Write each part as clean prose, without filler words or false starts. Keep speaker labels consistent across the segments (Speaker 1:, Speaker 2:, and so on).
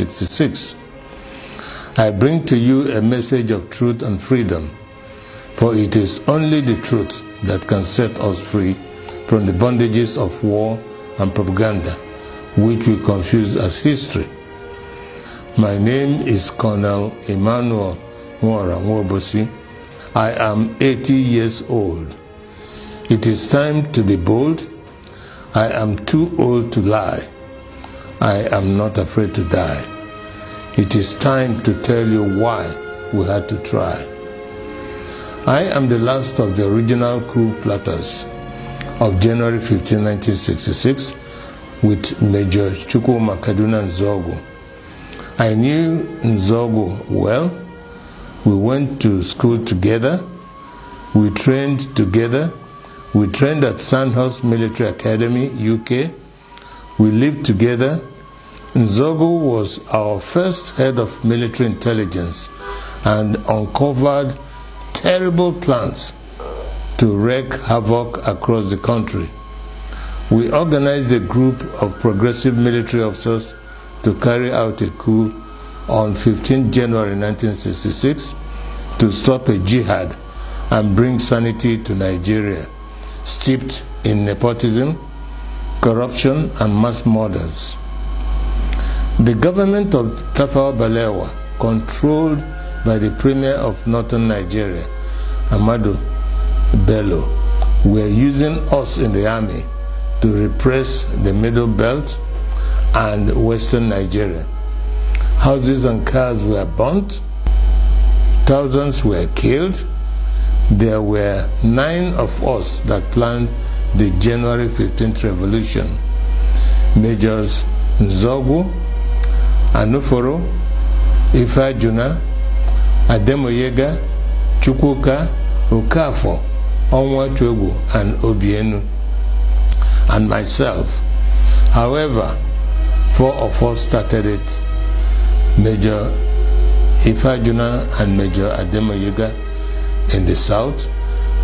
Speaker 1: 1966. I bring to you a message of truth and freedom, for it is only the truth that can set us free from the bondages of war and propaganda, which we confuse as history. My name is Col Nwaobosi. I am 80 years old. It is time to be bold. I am too old to lie. I am not afraid to die. It is time to tell you why we had to try. I am the last of the original coup plotters of January 15, 1966, with Major Kaduna Nzogo. I knew Nzogo well. We went to school together. We trained together. We trained at Sandhurst Military Academy, UK. We lived together. Nzogo was our first head of military intelligence and uncovered terrible plans to wreak havoc across the country. We organized a group of progressive military officers to carry out a coup on 15 January 1966 to stop a jihad and bring sanity to Nigeria, steeped in nepotism, corruption, and mass murders. The government of Tafawa Balewa, controlled by the Premier of Northern Nigeria, Ahmadu Bello, were using us in the army to repress the Middle Belt and Western Nigeria. Houses and cars were burnt. Thousands were killed. There were 9 of us that planned the January 15th revolution. Majors Nzogo, Anuforo, Ifajuna, Ademoyega, Chukwuka, Okafor, Onwachukwu, and Obienu, and myself. However, 4 of us started it: Major Ifajuna and Major Ademoyega in the south,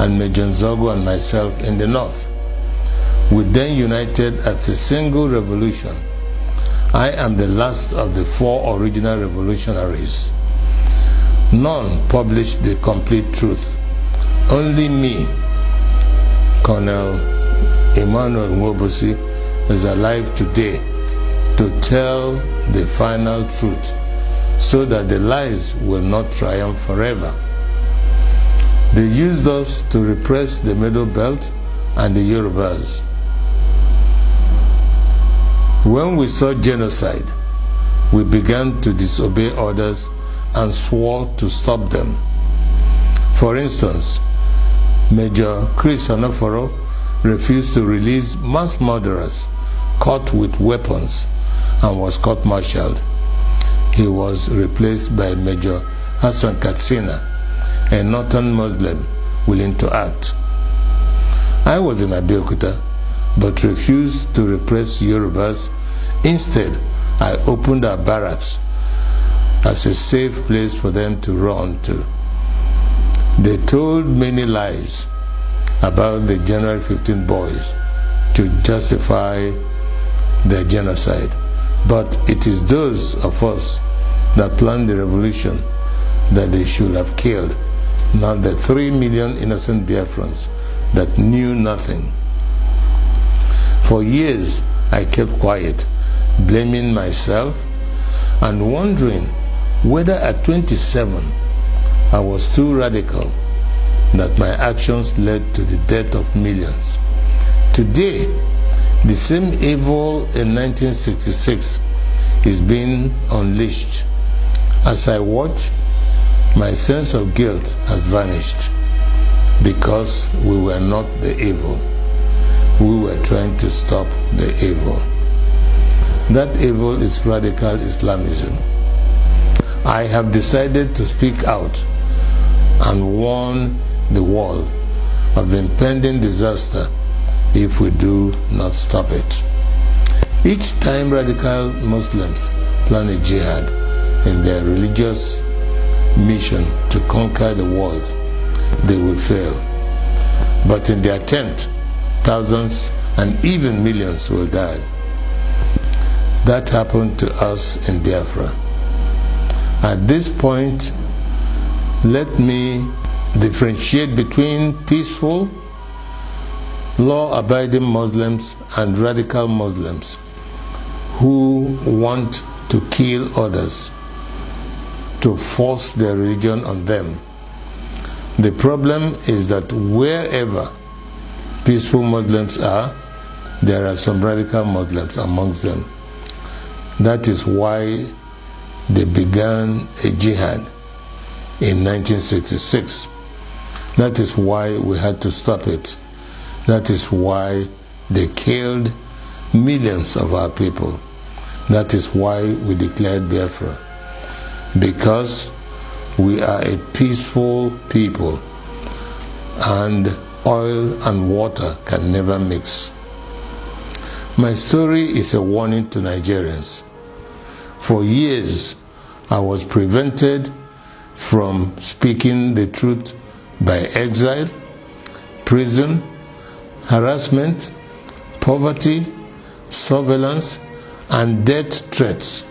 Speaker 1: and Major Nzogo and myself in the north. We then united as a single revolution. I am the last of the 4 original revolutionaries. None published the complete truth. Only me, Col Nwaobosi, is alive today to tell the final truth, so that the lies will not triumph forever. They used us to repress the Middle Belt and the Yorubas. When we saw genocide, we began to disobey orders and swore to stop them. For instance, Major Chris Anuforo refused to release mass murderers caught with weapons and was court-martialed. He was replaced by Major Hassan Katsina, a northern Muslim willing to act. I was in Abeokuta, but refused to repress Yorubas. Instead, I opened our barracks as a safe place for them to run to. They told many lies about the January 15 boys to justify their genocide, but it is those of us that planned the revolution that they should have killed, not the 3 million innocent Biafrans that knew nothing. For years, I kept quiet, blaming myself and wondering whether at 27 I was too radical, that my actions led to the death of millions. Today, the same evil in 1966 is being unleashed. As I watch, my sense of guilt has vanished, because we were not the evil. We were trying to stop the evil. That evil is radical Islamism. I have decided to speak out and warn the world of the impending disaster if we do not stop it. Each time radical Muslims plan a jihad in their religious mission to conquer the world, they will fail. But in the attempt, thousands and even millions will die. That happened to us in Biafra. At this point, let me differentiate between peaceful, law-abiding Muslims and radical Muslims who want to kill others, to force their religion on them. The problem is that wherever peaceful Muslims are, there are some radical Muslims amongst them. That is why they began a jihad in 1966. That is why we had to stop it. That is why they killed millions of our people. That is why we declared Biafra. Because we are a peaceful people, and oil and water can never mix. My story is a warning to Nigerians. For years, I was prevented from speaking the truth by exile, prison, harassment, poverty, surveillance, and death threats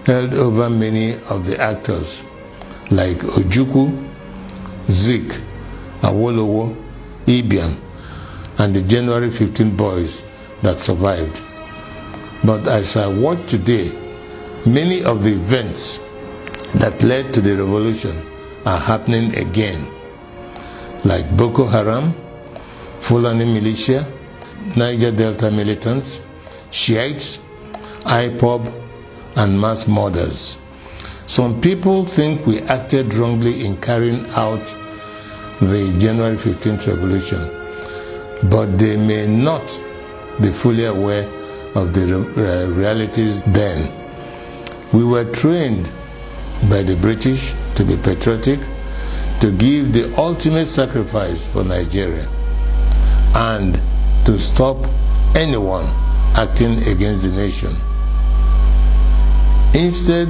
Speaker 1: held over many of the actors like Ojukwu, Zik, Awolowo, Ibiam, and the January 15 boys that survived. But as I watch today, many of the events that led to the revolution are happening again, like Boko Haram, Fulani militia, Niger Delta militants, Shiites, IPOB, and mass murders. Some people think we acted wrongly in carrying out the January 15th revolution, but they may not be fully aware of the realities then. We were trained by the British to be patriotic, to give the ultimate sacrifice for Nigeria, and to stop anyone acting against the nation. Instead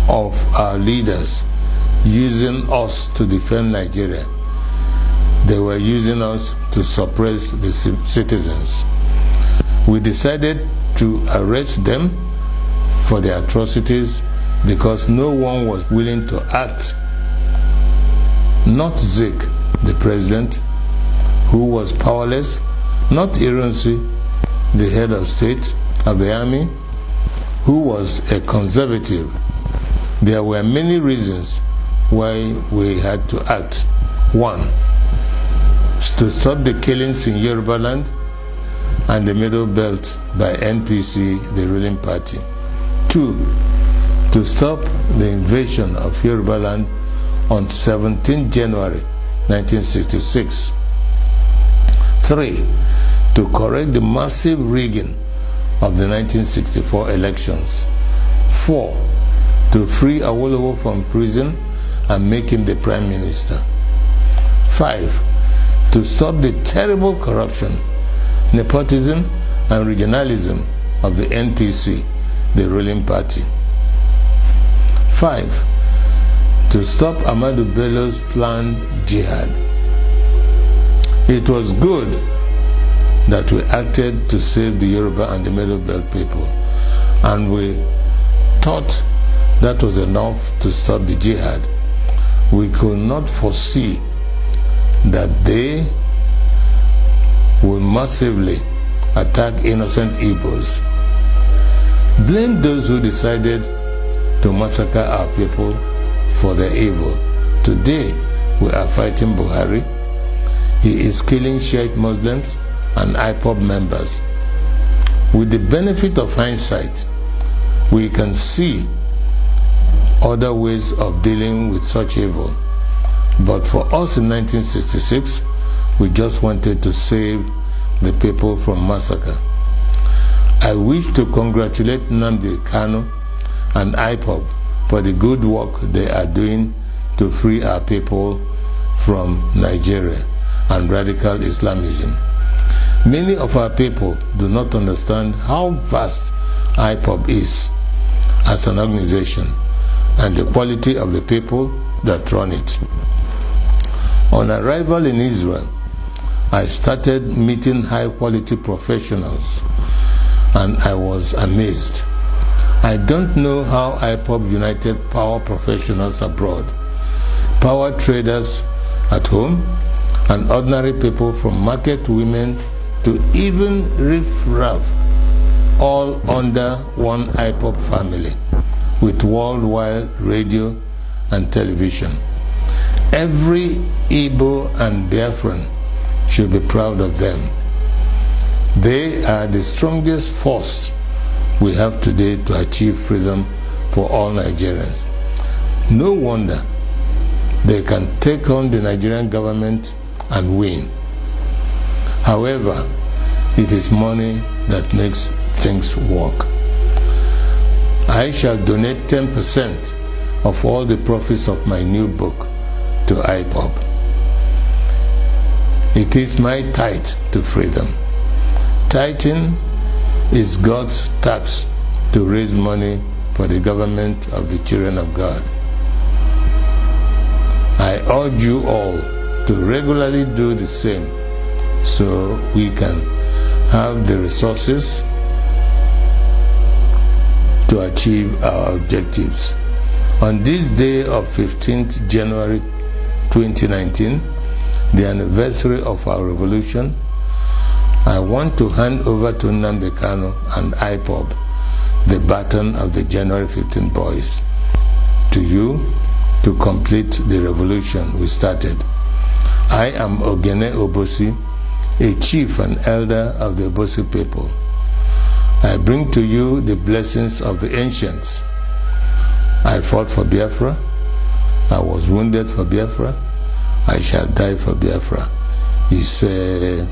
Speaker 1: of our leaders using us to defend Nigeria, they were using us to suppress the citizens. We decided to arrest them for their atrocities because no one was willing to act. Not Zik, the president, who was powerless, not Ironsi, the head of state of the army, who was a conservative. There were many reasons why we had to act. One, to stop the killings in Yoruba land and the Middle Belt by NPC, the ruling party. Two, to stop the invasion of Yoruba land on 17 January 1966. Three, to correct the massive rigging of the 1964 elections. Four, to free Awolowo from prison and make him the prime minister. Five, to stop the terrible corruption, nepotism, and regionalism of the NPC, the ruling party. Five, to stop Ahmadu Bello's planned jihad. It was good that we acted to save the Yoruba and the Middle Belt people, and we thought that was enough to stop the jihad. We could not foresee that they will massively attack innocent Igbos. Blame those who decided to massacre our people for their evil. Today, we are fighting Buhari. He is killing Shiite Muslims and IPOB members. With the benefit of hindsight, we can see other ways of dealing with such evil. But for us in 1966, we just wanted to save the people from massacre. I wish to congratulate Nnamdi Kanu and IPOB for the good work they are doing to free our people from Nigeria and radical Islamism. Many of our people do not understand how vast IPOB is as an organization and the quality of the people that run it. On arrival in Israel, I started meeting high-quality professionals, and I was amazed I don't know how IPOB united power professionals abroad, power traders at home, and ordinary people from market women to even riff-raff, all under one IPOB family with worldwide radio and television. Every Igbo and Biafran should be proud of them. They are the strongest force we have today to achieve freedom for all Nigerians. No wonder they can take on the Nigerian government and win. However, it is money that makes things work. I shall donate 10% of all the profits of my new book to IPOB. It is my tithe to freedom. Tithing is God's tax to raise money for the government of the children of God. I urge you all to regularly do the same so we can have the resources to achieve our objectives. On this day of 15th January 2019, the anniversary of our revolution, I want to hand over to Nnamdi Kanu and IPOB the baton of the January 15 boys to you to complete the revolution we started. I am Col Nwaobosi, a chief and elder of the Obosi people. I bring to you the blessings of the ancients. I fought for Biafra. I was wounded for Biafra. I shall die for Biafra. He said,